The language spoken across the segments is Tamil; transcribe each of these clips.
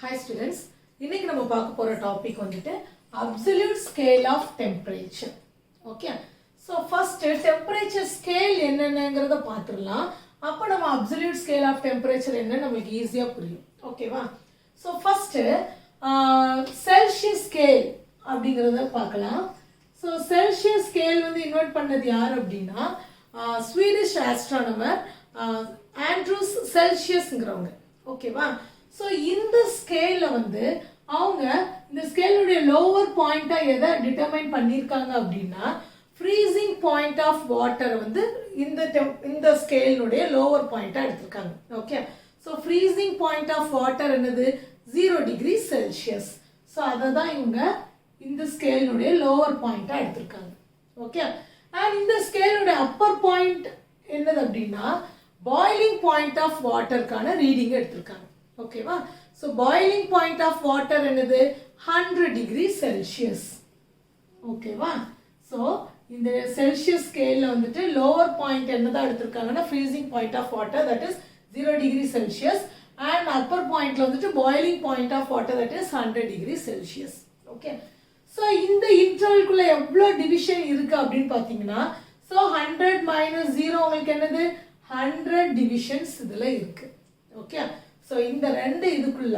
Hi students, இன்னைக்கு நம்ம பார்க்க போற டாபிக் வந்துட்டு absolute scale of temperature. Okay. So first temperature scale என்னங்கறத பாத்துறலாம். அப்ப நம்ம absolute scale of temperature என்ன நமக்கு ஈஸியா புரியும். ஓகேவா? So first Celsius scale அப்படிங்கறத பார்க்கலாம். So Celsius scale வந்து இன்வென்ட் பண்ணது யார் அப்படினா ஸ்வீடிஷ் ஆஸ்ட்ரோனமர் ஆண்ட்ரூஸ் செல்சியஸ்ங்கறவங்க. ஓகேவா? So இந்த ஸ்கேல்ல வந்து அவங்க இந்த ஸ்கேலுடைய லோவர் பாயிண்டா எதை டிட்டர்மைன் பண்ணிருக்காங்க அப்படினா ஃப்ரீசிங் பாயிண்ட் ஆஃப் வாட்டர் வந்து இந்த ஸ்கேலுடைய லோவர் பாயிண்டா எடுத்திருக்காங்க. Okay. So freezing point of water என்னது 0 டிகிரி செல்சியஸ். சோ அத தான் இவங்க இந்த ஸ்கேலுடைய லோவர் பாயிண்டா எடுத்திருக்காங்க. ஓகே. அண்ட் இந்த ஸ்கேலுடைய அப்பர் பாயிண்ட் என்னது அப்படினா பாயிலிங் பாயிண்ட் ஆஃப் வாட்டர்க்கான ரீடிங் எடுத்திருக்காங்க. ஓகேவா? So boiling point of water என்னது 100 டிகிரி செல்சியஸ். ஓகேவா? சோ இந்த செல்சியஸ் ஸ்கேல்ல வந்துட்டு லோவர் பாயிண்ட் என்னதா எடுத்திருக்காங்கன்னா freezing point of water that is 0 degree Celsius and upper பாயிண்ட்ல வந்துட்டு boiling point of water that is 100 degree Celsius. Okay. So இந்த இன்டர்வல்குள்ள எவ்வளவு டிவிஷன் இருக்கு அப்படின்னு பாத்தீங்கன்னா சோ 100 - 0 உங்களுக்கு என்னது 100 டிவிஷன்ஸ் இதுல இருக்கு. ஓகே. சோ இந்த ரெண்டு இதுக்குள்ள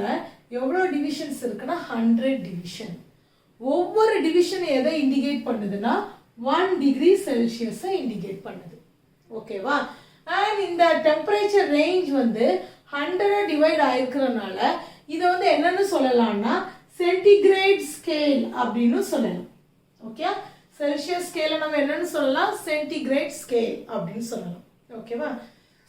எவ்வளவு டிவிஷன்ஸ் இருக்குன்னா 100 டிவிஷன். ஒவ்வொரு டிவிஷன் எதை இண்டிகேட் பண்ணுதுன்னா 1 டிகிரி செல்சியஸ் இண்டிகேட் பண்ணுது. ஓகேவா? அண்ட் இந்த டெம்பரேச்சர் ரேஞ்ச் வந்து 100 டிவைட் ஆயிருக்கிறதுனால இதை வந்து என்னன்னு சொல்லலாம்னா சென்டிகிரேட் ஸ்கேல் அப்படின்னு சொல்லலாம். ஓகே. செல்சியஸ் ஸ்கேல நம்ம என்னன்னு சொல்லலாம் சென்டிகிரேட் ஸ்கேல் அப்படின்னு சொல்லலாம். ஓகேவா?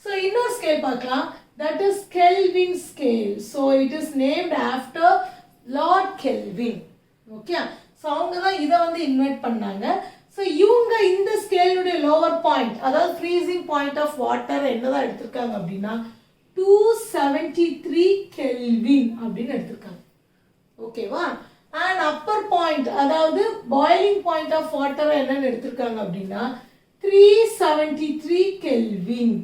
சோ இன்னொரு ஸ்கேல் பார்க்கலாம். That is Kelvin scale. So it is named after Lord Kelvin. Okay. So அவங்க தான் இத வந்து இன்வென்ட் பண்ணாங்க. So இவங்க இந்த ஸ்கேலுடைய லோவர் பாயிண்ட் அதாவது ஃப்ரீசிங் பாயிண்ட் ஆஃப் வாட்டர் என்னதான் எடுத்திருக்காங்க அப்படினா 273 கெல்வின் அப்படின்னு எடுத்திருக்காங்க. ஓகேவா? and upper point அதாவது பாயிலிங் பாயிண்ட் ஆஃப் வாட்டர் என்னன்னு எடுத்திருக்காங்க அப்படினா 373 கெல்வின்.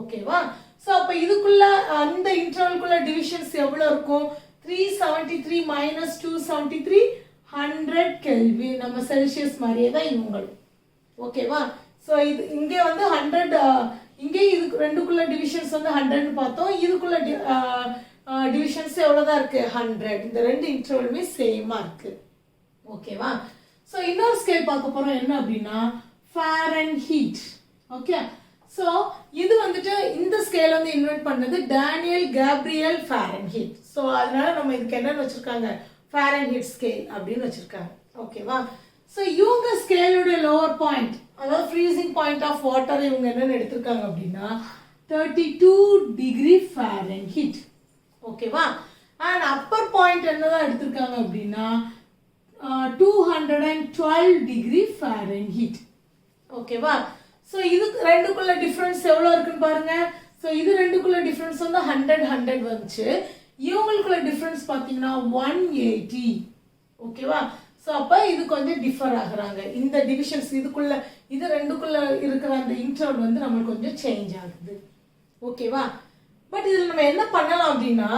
ஓகேவா? சோ அப்ப இதுக்குள்ள அந்த இன்டர்வல்குள்ள டிவிஷன்ஸ் எவ்வளவு இருக்கும் 373 - 273 100 கெல்வின். நம்ம செல்சியஸ் மாதிரியே தான் இவங்களும். ஓகேவா? சோ இது இங்க வந்து 100 இங்க இது ரெண்டுக்குள்ள டிவிஷன்ஸ் வந்து 100 ன்னு பார்த்தோம். இதுக்குள்ள டிவிஷன்ஸ் எவ்வளவுதான் இருக்கு 100. இந்த ரெண்டு இன்டர்வலுமே சேமா இருக்கு. ஓகேவா? சோ இன்னொரு ஸ்கேல் பார்க்க போறோம் என்ன அப்படினா ஃபாரன்ஹீட். ஓகே. சோ இது வந்துட்டு இந்த ஸ்கேல் வந்து இன்வென்ட் பண்ணது டேனியல் கேப்ரியல் ஃபாரன்ஹீட். சோ அதனால நம்ம இதுக்கு என்ன வச்சிருக்காங்க ஃபாரன்ஹீட் ஸ்கேல் அப்படின்னு வச்சிருக்காங்க. ஓகேவா? சோ இவங்க ஸ்கேலுடைய லோவர் பாயிண்ட் அதாவது ஃப்ரீசிங் பாயிண்ட் ஆஃப் வாட்டர் இவங்க என்னன்னு எடுத்திருக்காங்க அப்படின்னா 32 டிகிரி ஃபாரன்ஹீட். ஓகேவா? அண்ட் அப்பர் பாயிண்ட் என்னதான் எடுத்திருக்காங்க அப்படின்னா 212 டிகிரி ஃபாரன்ஹீட். ஓகேவா? சோ இது ரெண்டுக்குள்ள டிஃபரன்ஸ் எவ்வளவு இருக்குன்னு பாருங்க. சோ இது ரெண்டுக்குள்ள டிஃபரன்ஸ் வந்து 100 வந்துச்சு. இவங்களுக்குள்ள டிஃபரன்ஸ் பாத்தீங்கன்னா 180. ஓகேவா? சோ அப்ப இது கொஞ்சம் டிஃபர் ஆகுறாங்க. இந்த டிவிஷன்ஸ் இதுக்குள்ள இது ரெண்டுக்குள்ள இருக்கிற அந்த இன்டர்வல் வந்து நமக்கு கொஞ்சம் சேஞ்ச் ஆகுது. ஓகேவா? பட் இதுல நம்ம என்ன பண்ணலாம் அப்படின்னா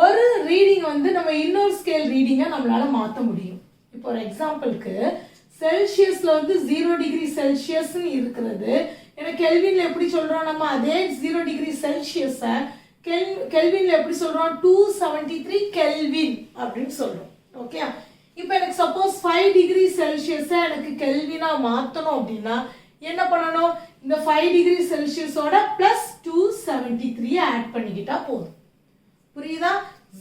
ஒரு ரீடிங் வந்து நம்ம இன்னொரு ஸ்கேல் ரீடிங்கா நம்மளால மாத்த முடியும். இப்போ ஒரு எக்ஸாம்பிளுக்கு செல்சியஸ்ல வந்து 0 டிகிரி செல்சியஸ் இருக்கிறது. ஏன்னா கெல்வின்ல எப்படி சொல்றோம் நம்ம அதே 0 டிகிரி செல்சியஸ் கெல்வின்ல எப்படி சொல்றோம் 273 கெல்வின் அப்படின்னு சொல்றோம். ஓகே. இப்போ எனக்கு சப்போஸ் 5 டிகிரி செல்சியஸ் எனக்கு கெல்வினா மாத்தணும் அப்படின்னா என்ன பண்ணணும் இந்த 5 டிகிரி செல்சியஸோட பிளஸ் 273 ஆட் பண்ணிக்கிட்டா போதும். புரியுதா?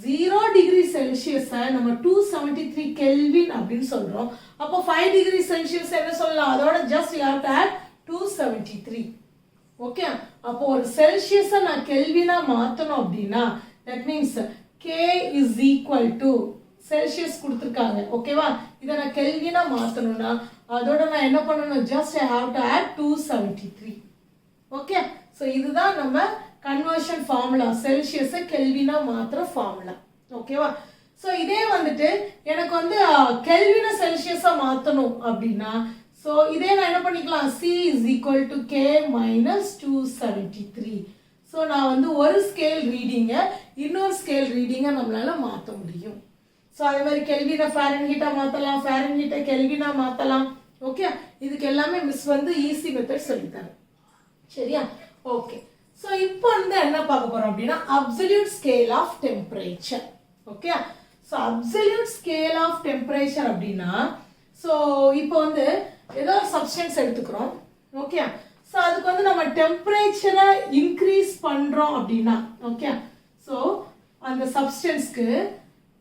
0 டிகிரி செல்சியஸ் நம்ம 273 கெல்வின் அப்படின்னு சொல்றோம். அப்போ 5 டிகிரி செல்சியஸ் என்ன சொல்லலாம் அதோட just you have to add 273. Okay. அப்போ ஒரு செல்சியஸ் நான் கெல்வினா மாத்தணும் அப்படினா that means K is equal to Celsius கொடுத்திருக்காங்க. ஓகேவா? இத நான் கெல்வினா மாத்தணும்னா அதோட நான் என்ன பண்ணனும் just I have to add 273. Okay. So இதுதான் நம்ம கன்வர்ஷன் ஃபார்முலா செல்சியஸ் கெல்வினா மாத்திர ஃபார்முலா. ஓகேவா? சோ இதே வந்துட்டு எனக்கு வந்து கெல்வின செல்சியஸா மாத்தணும் அப்படினா சோ இதே நான் என்ன பண்ணிக்கலாம் C is equal to K minus 273. So நான் வந்து ஒரு ஸ்கேல் ரீடிங்கை இன்னொரு ஸ்கேல் ரீடிங்கை நம்மளால மாற்ற முடியும். ஸோ அதே மாதிரி கெல்வினை ஃபாரன்ஹீட்டாக மாற்றலாம், ஃபாரன்ஹீட்டை கெல்வினாக மாற்றலாம். ஓகே, இதுக்கு எல்லாமே மிஸ் வந்து ஈஸி மெத்தட் சொல்லித்தரேன். சரியா? ஓகே. ஸோ இப்போ வந்து என்ன பார்க்க போகிறோம் அப்படின்னா absolute scale of temperature. Okay, so absolute scale of temperature அப்படின்னா ஸோ இப்போ வந்து ஏதோ ஒரு சப்ஸ்டன்ஸ் எடுத்துக்கிறோம். ஓகே, ஸோ அதுக்கு வந்து நம்ம டெம்பரேச்சரை இன்க்ரீஸ் பண்ணுறோம் அப்படின்னா ஓகே, ஸோ அந்த சப்ஸ்டன்ஸ்க்கு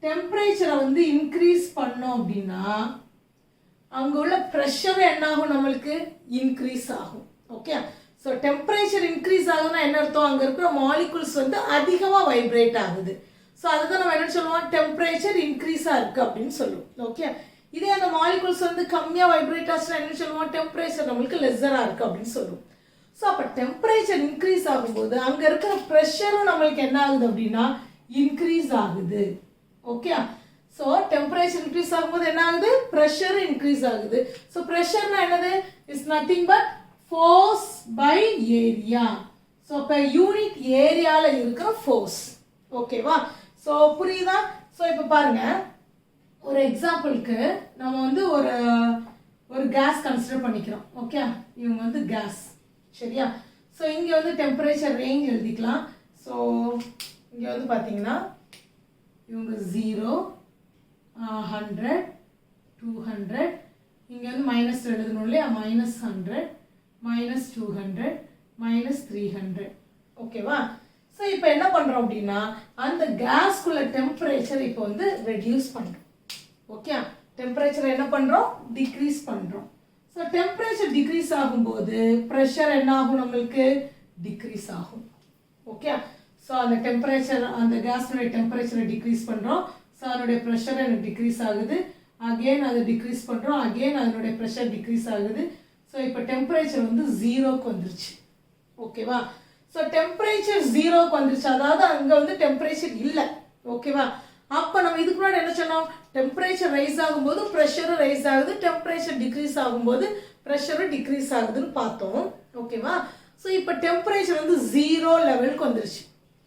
டெம்பரேச்சரை வந்து இன்க்ரீஸ் பண்ணோம் அப்படின்னா அங்கே உள்ள ப்ரெஷர் என்ன ஆகும், நம்மளுக்கு இன்க்ரீஸ் ஆகும். ஓகே, ஸோ டெம்பரேச்சர் இன்க்ரீஸ் ஆகுதுன்னா என்ன அர்த்தம், அங்கே இருக்கிற மாலிகுல்ஸ் வந்து அதிகமாக வைப்ரேட் ஆகுது. ஸோ அதுதான் நம்ம என்ன சொல்லுவோம், டெம்பரேச்சர் இன்க்ரீஸாக இருக்குது அப்படின்னு சொல்லுவோம். ஓகே, இதே அந்த மாலிகுல்ஸ் வந்து கம்மியாக வைப்ரேட் ஆச்சுன்னா என்ன சொல்லுவோம், டெம்பரேச்சர் நம்மளுக்கு லெஸ்ஸராக இருக்குது அப்படின்னு சொல்லுவோம். ஸோ அப்போ டெம்பரேச்சர் இன்க்ரீஸ் ஆகும்போது அங்கே இருக்கிற ப்ரெஷரும் நம்மளுக்கு என்ன ஆகுது அப்படின்னா இன்க்ரீஸ் ஆகுது. ஓகே, ஸோ டெம்பரேச்சர் இன்க்ரீஸ் ஆகும்போது என்ன ஆகுது, ப்ரெஷரும் இன்க்ரீஸ் ஆகுது. ஸோ ப்ரெஷர்னா என்னது, is nothing but force by area. So இப்போ யூனிட் ஏரியாவில் இருக்கிற ஃபோர்ஸ். ஓகேவா? ஸோ புரியுதா? ஸோ இப்போ பாருங்க, ஒரு எக்ஸாம்பிளுக்கு நம்ம வந்து ஒரு கேஸ் கன்சிடர் பண்ணிக்கிறோம். ஓகே, இவங்க வந்து கேஸ். சரியா? ஸோ இங்கே வந்து டெம்பரேச்சர் ரேஞ்ச் எழுதிக்கலாம். ஸோ இங்கே வந்து பார்த்தீங்கன்னா இவங்க 0, 100, 200, இங்கே வந்து மைனஸ் எழுதணும் இல்லையா, -100, -200, -300. ஓகேவா? ஸோ இப்போ என்ன பண்ணுறோம் அப்படின்னா அந்த கேஸ்குள்ள டெம்பரேச்சர் இப்போ வந்து ரெடியூஸ் பண்ணுறோம். ஓகே, டெம்பரேச்சர் என்ன பண்ணுறோம், டிக்ரீஸ் பண்ணுறோம். ஸோ டெம்பரேச்சர் டிக்ரீஸ் ஆகும்போது ப்ரெஷர் என்ன ஆகும், நம்மளுக்கு டிக்ரீஸ் ஆகும். ஓகே, ஸோ அந்த டெம்பரேச்சர் அந்த கேஸ்னுடைய டெம்பரேச்சரை டிக்ரீஸ் பண்ணுறோம். ஸோ அதனுடைய ப்ரெஷர் எனக்கு டிக்ரீஸ் ஆகுது. அகெயின் அதை டிக்ரீஸ் பண்ணுறோம். அகெயின் அதனுடைய ப்ரெஷர் டிக்ரீஸ் ஆகுது. ஸோ இப்போ டெம்பரேச்சர் வந்து 0க்கு வந்துருச்சு. ஓகேவா? ஸோ டெம்பரேச்சர் 0க்கு வந்துருச்சு, அதாவது அங்கே வந்து டெம்பரேச்சர் இல்லை. ஓகேவா? அப்போ நம்ம இதுக்கு முன்னாடி என்ன சொன்னோம், டெம்பரேச்சர் ரைஸ் ஆகும்போது ப்ரெஷரும் ரைஸ் ஆகுது, டெம்பரேச்சர் டிக்ரீஸ் ஆகும்போது ப்ரெஷரும் டிக்ரீஸ் ஆகுதுன்னு பார்த்தோம். ஓகேவா? ஸோ இப்போ டெம்பரேச்சர் வந்து 0 லெவலுக்கு வந்துருச்சு.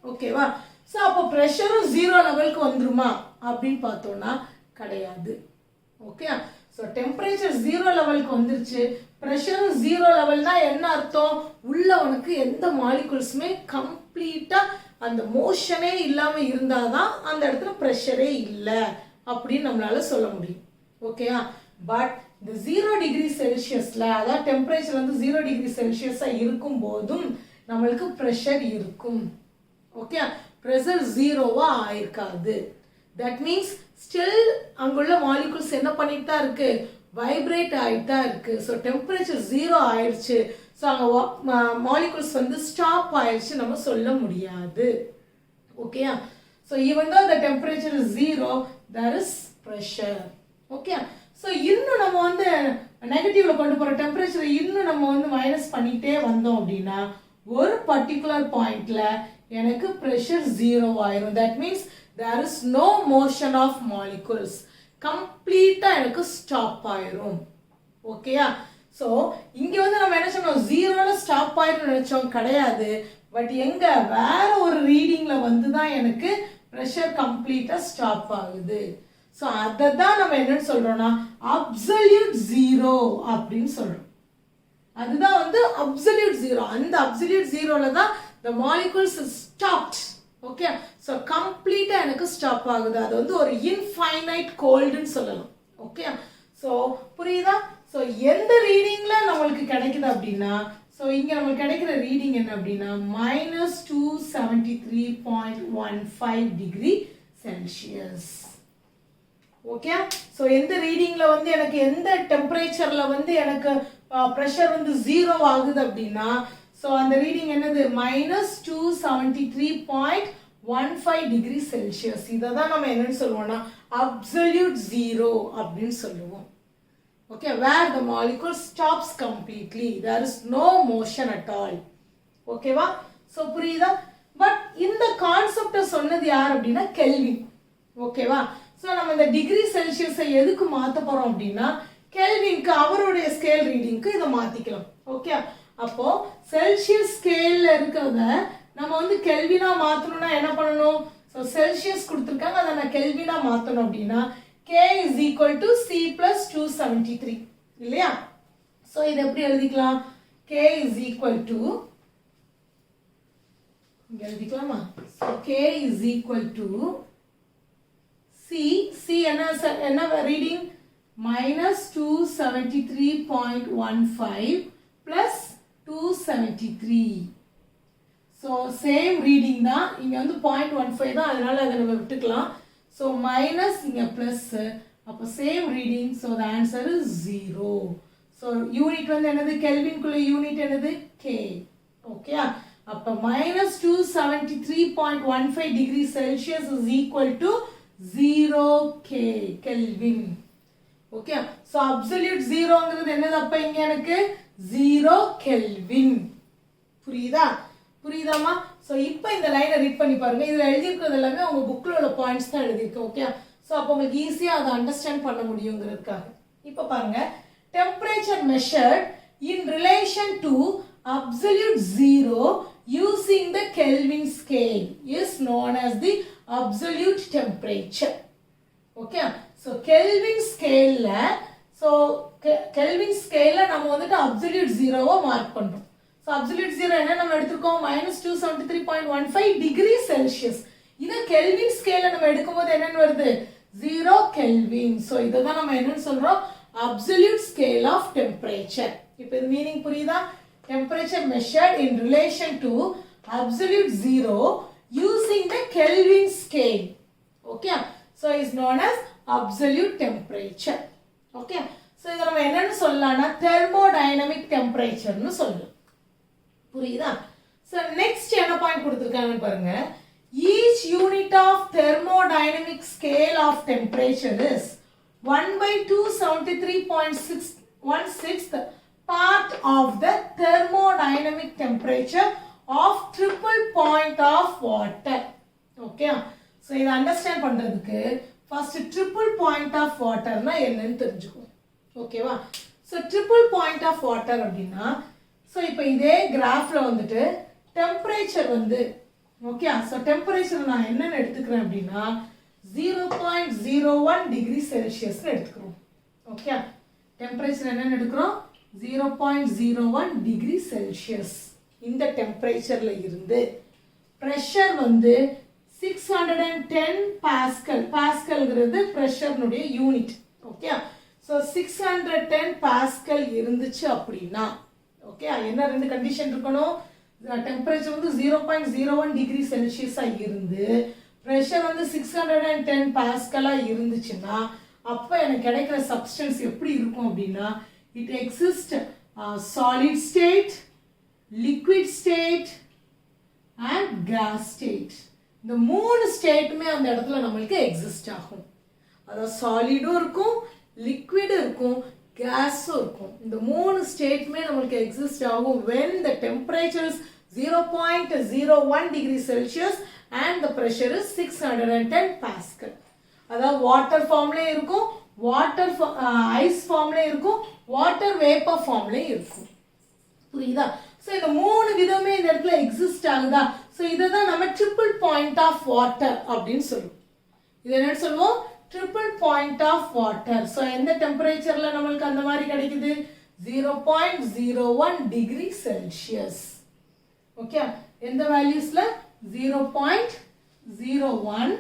ஓகேவா? ஸோ அப்போ ப்ரெஷரும் 0 லெவலுக்கு வந்துருமா அப்படின்னு பார்த்தோம்னா கிடையாது. ஓகே, ஸோ டெம்பரேச்சர் 0 லெவலுக்கு வந்துருச்சு, ப்ரெஷரும் 0 லெவல்னா என்ன அர்த்தம், உள்ளவனுக்கு எந்த மாலிகுல்ஸுமே கம்ப்ளீட்டாக அந்த மோஷனே இல்லாமல் இருந்தாதான் அந்த இடத்துல ப்ரெஷரே இல்லை அப்படின்னு நம்மளால சொல்ல முடியும். ஓகேயா? பட் இந்த 0 டிகிரி செல்சியஸில், அதாவது டெம்பரேச்சர் வந்து 0 டிகிரி செல்சியஸாக இருக்கும் போதும் நம்மளுக்கு ப்ரெஷர் இருக்கும். ஓகே, ப்ரெஷர் 0வா ஆயிருக்காது. தட் மீன்ஸ் ஸ்டில் அங்குள்ள மாலிகுல்ஸ் என்ன பண்ணிட்டு தான் இருக்கு, வைப்ரேட் ஆகிட்டு தான் இருக்கு. ஸோ டெம்பரேச்சர் 0 ஆயிடுச்சு, ஸோ அங்கே மாலிகுல்ஸ் வந்து ஸ்டாப் ஆயிடுச்சு நம்ம சொல்ல முடியாது. ஓகேயா? ஸோ ஈவன் தான் the temperature is 0, there is pressure. Okay, so இன்னும் நம்ம வந்து நெகட்டிவ்ல கொண்டு போகிற டெம்பரேச்சரை இன்னும் நம்ம வந்து மைனஸ் பண்ணிகிட்டே வந்தோம் அப்படின்னா ஒரு பர்டிகுலர் பாயிண்ட்ல எனக்கு ப்ரெஷர் 0 ஆயிரும். That means there is no motion of molecules. கம்ப்ளீட்டா எனக்கு ஸ்டாப் ஆயிரும். ஓகேயா? ஸோ இங்க வந்து நம்ம என்ன சொன்னோம், 0ல ஸ்டாப் ஆயிரும் நினைச்சோம், கிடையாது. பட் எங்க வேற ஒரு ரீடிங்ல வந்து தான் எனக்கு ப்ரெஷர் கம்ப்ளீட்டா ஸ்டாப் ஆகுது. ஸோ அதை தான் நம்ம என்னன்னு சொல்றோம்னா அப்சல்யூட் 0 அப்படின்னு சொல்றோம். அதுதான் வந்து அப்சல்யூட் 0. அந்த அப்சல்யூட் 0ல தான் the molecules stopped. Okay, so கம்ப்ளீட்டா எனக்கு ஸ்டாப் ஆகுது. அது வந்து ஒரு இன்ஃபைனைட் கோல்டுன்னு சொல்லலாம். ஓகே, ஸோ புரியுதா? ஸோ எந்த ரீடிங்ல நம்மளுக்கு கிடைக்குது அப்படின்னா, ஸோ இங்க நம்மளுக்கு கிடைக்கிற ரீடிங் என்ன அப்படின்னா -273.15 டிகிரி செல்சியஸ். ஓகே, ஸோ எந்த ரீடிங்ல வந்து எனக்கு எந்த டெம்பரேச்சர்ல வந்து எனக்கு ப்ரெஷர் வந்து 0 ஆகுது அப்படின்னா, ஸோ அந்த ரீடிங் என்னது -273.15 டிகிரி செல்சியஸ். இதை தான் நம்ம என்னன்னு சொல்லுவோம்னா அப்சல்யூட் 0 அப்படின்னு சொல்லுவோம். Okay, where the molecule stops completely, there is no motion at all. ஓகேவா? ஸோ புரியுதா? பட் இந்த கான்செப்டை சொன்னது யார் அப்படின்னா கெல்வின். ஓகேவா? ஸோ நம்ம இந்த டிகிரி செல்சியஸை எதுக்கு மாற்ற போறோம் அப்படின்னா கெல்வின்க்கு அவருடைய ஸ்கேல் ரீடிங்க்கு இதை மாத்திக்கலாம். ஓகே, அப்போ செல்சியஸ் ஸ்கேல்ல இருக்கிறத நம்ம வந்து கெல்வினா மாற்றணும்னா என்ன பண்ணணும்? ஸோ செல்சியஸ் கொடுத்துருக்காங்க, அதை நான் கெல்வினா மாற்றணும் அப்படின்னா K is equal to C plus 273 இல்லையா? ஸோ இது எப்படி எழுதிக்கலாம்? K is equal to இங்க எழுதிக்கலாமா? So K is equal to C என்ன reading? minus 273.15 plus 273. So same reading தான், இங்க வந்து 0.15 தான், அதனால அதை நம்ம விட்டுக்கலாம். So minus இங்க plus, அப்போ same reading, so the answer is 0. So unit வந்து என்னது? கெல்வின்குள்ள யூனிட் என்னது? K. ஓகே, அப்போ minus 273.15 degree Celsius is equal to 0 K Kelvin. Okay, so absolute ஜீரோங்கிறது என்னது? அப்ப இங்க எனக்கு 0 கெல்வின். புரியுதாமா? சோ இப்போ இந்த லைனை ரீட் பண்ணி பாருங்க. இதுல எழுதியிருக்கிறது எல்லாமே உங்க புக்ல உள்ள பாயிண்ட்ஸ் தான் எழுதியிருக்கேன். ஓகே, சோ அப்போ உங்களுக்கு ஈஸியா அதை அண்டர்ஸ்டாண்ட் பண்ண முடியுங்கிறதுக்காக. இப்போ பாருங்க, temperature measured in relation to absolute zero using the Kelvin scale is known as the absolute temperature. Okay, so Kelvin scale நம்ம வந்துட்டு absolute zero மார்க் பண்றோம். So absolute zero என்ன நம்ம எடுத்துக்கோம்? minus 273.15 degree Celsius. இத Kelvin scale நம்ம எடுக்கும்போது என்னன்னு வருது? 0 Kelvin. So இததான் நம்ம என்னன்னு சொல்றோம்? absolute scale of temperature. இப்போ இது மீனிங் புரியுதா? Temperature measured in relation to absolute zero using the Kelvin scale. Okay, so is known as absolute temperature. Okay, so இத நம்ம என்னன்னு சொல்லலாம்னா thermodynamic temperature னு சொல்லலாம். புரியுதா? So next என்ன பாயிண்ட் கொடுத்திருக்காங்கன்னு பாருங்க. Each unit of thermodynamic scale of temperature is 1/273.16 part of the thermodynamic temperature of triple point of water. Okay, so இத அண்டர்ஸ்டாண்ட் பண்றதுக்கு first triple point of water னா என்னன்னு தெரிஞ்சுக்கோ. ஓகேவா? so triple point of water அப்படினா so இப்போ இதே கிராஃப்ல வந்துட்டு டெம்பரேச்சர் வந்து ஓகே, so டெம்பரேச்சர் நான் என்னன்னு எடுத்துக்கிறேன் அப்படினா 0.01 டிகிரி செல்சியஸ் எடுத்துக்கிறோம். ஓகே, டெம்பரேச்சர் என்னன்னு எடுக்கிறோம்? 0.01 டிகிரி செல்சியஸ். இந்த டெம்பரேச்சர்ல இருந்து பிரஷர் வந்து 610 பாஸ்கல். பாஸ்கல்ங்கிறது பிரஷர்னுடைய யூனிட். ஓகே, சோ 610 பாஸ்கல் இருந்துச்சு அப்படினா ஓகே, என்ன ரெண்டு கண்டிஷன் இருக்கணும்? டெம்பரேச்சர் வந்து 0.01 டிகிரி செல்சியஸா இருந்து பிரஷர் வந்து 610 பாஸ்கலா இருந்துச்சுன்னா அப்ப எனக்கு கிடைக்கிற சப்ஸ்டன்ஸ் எப்படி இருக்கும் அப்படினா it exists solid state, liquid state and gas state. இந்த மூணு ஸ்டேட்டுமே அந்த இடத்துல நம்மளுக்கு எக்ஸிஸ்ட் ஆகும். அதாவது சாலிடும் இருக்கும், லிக்விடும் இருக்கும், கேஸும் இருக்கும். இந்த மூணு ஸ்டேட்டுமே நம்மளுக்கு எக்ஸிஸ்ட் ஆகும் when the temperature is 0.01 degree Celsius and the pressure is 610 Pascal. அதாவது வாட்டர் ஃபார்ம்லயே இருக்கும், வாட்டர் ஐஸ் ஃபார்ம்லயே இருக்கும், வாட்டர் வேப்பர் ஃபார்ம்லயே இருக்கும். புரியுதா? சோ இந்த மூணு விதமே இந்த இடத்துல எக்ஸிஸ்ட் ஆகுதா? சோ இத தான் நம்ம ட்ரிபிள் பாயிண்ட் ஆஃப் வாட்டர் அப்படினு சொல்லுவோம். இது என்ன சொல்லுவோம்? Triple point of water. So எந்த டெம்பரேச்சர்ல நமக்கு அந்த மாதிரி கிடைக்குது? 0.01 டிகிரி செல்சியஸ். ஓகே, எந்த வேல்யூஸ்ல? 0.01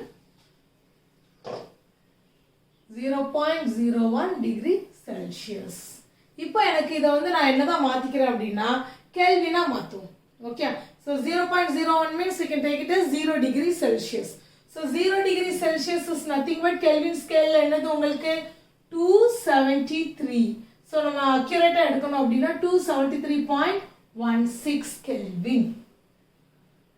டிகிரி செல்சியஸ். இப்போ எனக்கு இத வந்து நான் என்னதான் மாத்திக்கிறேன் அப்படினா கெல்வினா மாத்துவோம். Okay, so 0.01 means you can take it as 0 degree Celsius. So 0 degree Celsius is nothing but Kelvin scale என்னது உங்களுக்கு 273. so நம்ம அக்யூரேட்டா எடுக்கணும் அப்படினா 273.16 Kelvin.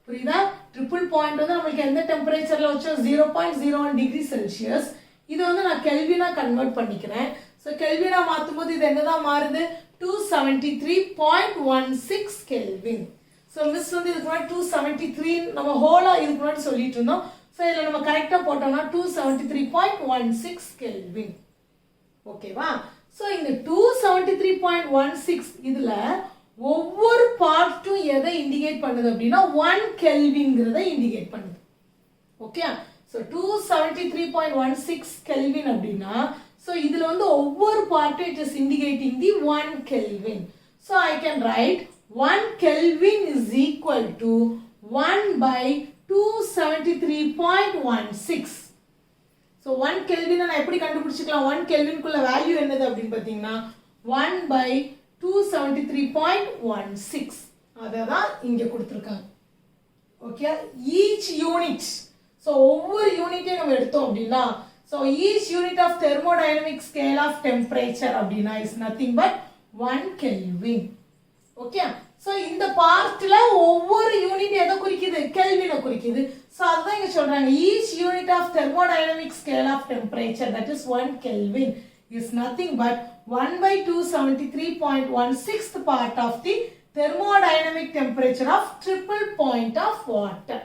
புரியுதா? ட்ரிபிள் பாயிண்ட் வந்து நமக்கு எந்த டெம்பரேச்சர்ல வச்சோம்? 0.01 டிகிரி செல்சியஸ். இது வந்து நான் கெல்வினா கன்வர்ட் பண்ணிக்கிறேன். சோ கெல்வினா மாத்தும்போது இது என்னதான் மாறுது? 273.16 கெல்வின். சோ மிஸ் வந்து இதுக்கு முன்னாடி 273 நம்ம ஹோலா இதுக்கு முன்னாடி சொல்லிட்டு இருந்தோம். சோ இதுல நம்ம கரெக்ட்டா போட்டோம்னா 273.16 கெல்வின். ஓகேவா? சோ இந்த 273.16 இதுல ஒவ்வொரு பார்ட்டும் எதை இண்டிகேட் பண்ணுது அப்படின்னா 1 கெல்வின்ங்கிறத இண்டிகேட் பண்ணுது. ஓகே, ஸோ 273.16 கெல்வின் அப்படின்னா ஸோ இதில் வந்து ஒவ்வொரு பார்ட்டும் it is indicating the 1 kelvin. So I can write 1 kelvin is equal to 1 by 273.16. So 1 kelvin நான் எப்படி கண்டுபிடிச்சிக்கலாம்? 1 கெல்வின்குள்ள வேல்யூ என்னது அப்படின்னு பார்த்தீங்கன்னா 1 by 273.16. அதை தான் இங்கே கொடுத்துருக்காங்க. ஓகே, ஈச் யூனிட், ஸோ ஒவ்வொரு யூனிட்டையும் நம்ம எடுத்தோம் அப்படின்னா so each unit of thermodynamic scale of temperature அப்படின்னா is nothing but 1 kelvin. Okay, so இந்த பார்ட்ல ஒவ்வொரு யூனிட் எதை குறிக்குது? கெல்வினை குறிக்குது. ஸோ அதுதான் இங்க சொல்றாங்க each unit of thermodynamic scale of temperature that is 1 kelvin is nothing but 1 by 273.16th part of the thermodynamic temperature of triple point of water.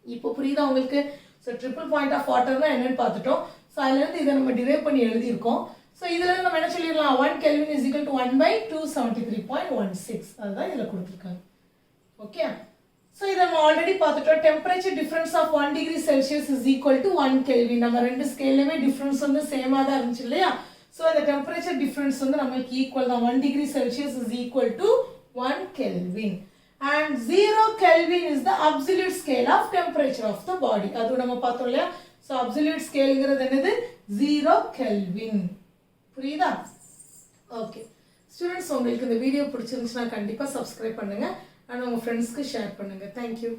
இப்போ புரியுதா உங்களுக்கு? ஸோ ட்ரிபிள் பாயிண்ட் ஆஃப் வாட்டர்னா என்னன்னு பார்த்துட்டோம். ஸோ அதுலேருந்து இதை நம்ம டிரைவ் பண்ணி எழுதியிருக்கோம். ஸோ இதில் நம்ம என்ன சொல்லிடலாம்? 1 kelvin is equal to 1 by 273.16. அதுதான் இதில் கொடுத்துருக்காங்க. ஓகே, ஸோ இதை நம்ம ஆல்ரெடி பார்த்துட்டோம். Temperature difference of 1 degree Celsius is equal to 1 kelvin. நம்ம ரெண்டு ஸ்கேல்லையுமே டிஃபரன்ஸ் வந்து சேமாக தான் இருந்துச்சு இல்லையா? ஸோ இந்த டெம்பரேச்சர் டிஃபரன்ஸ் வந்து நமக்கு ஈக்குவல் தான். 1 degree Celsius is equal to 1 Kelvin. And 0 Kelvin is the absolute scale of temperature of the body. அது நம்ம பார்த்தோம் இல்லையா? ஸோ அப்சல்யூட் ஸ்கேல்ங்கிறது என்னது? 0 Kelvin. புரியுதா? ஓகே ஸ்டூடெண்ட்ஸ், உங்களுக்கு இந்த வீடியோ பிடிச்சிருந்துச்சுன்னா கண்டிப்பாக சப்ஸ்கிரைப் பண்ணுங்க அண்ட் உங்கள் ஃப்ரெண்ட்ஸ்க்கு ஷேர் பண்ணுங்க. தேங்க்யூ.